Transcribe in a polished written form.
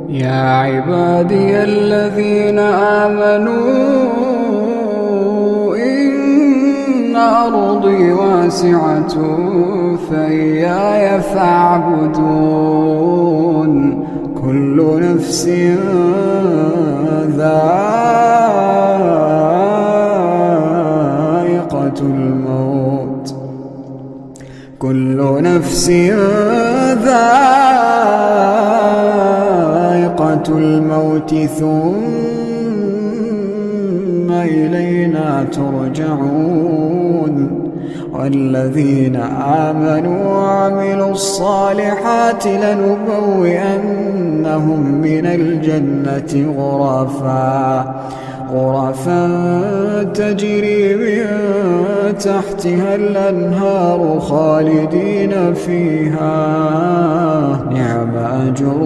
يا عبادي الذين آمنوا إن أرضي واسعة فإياي فاعبدون. كل نفس ذائقة الموت، كل نفس ذائقة الموت ثم إلينا ترجعون. والذين آمنوا وعملوا الصالحات لنبوئنهم من الجنة غرفا تجري من تحتها الأنهار خالدين فيها، نعم أجر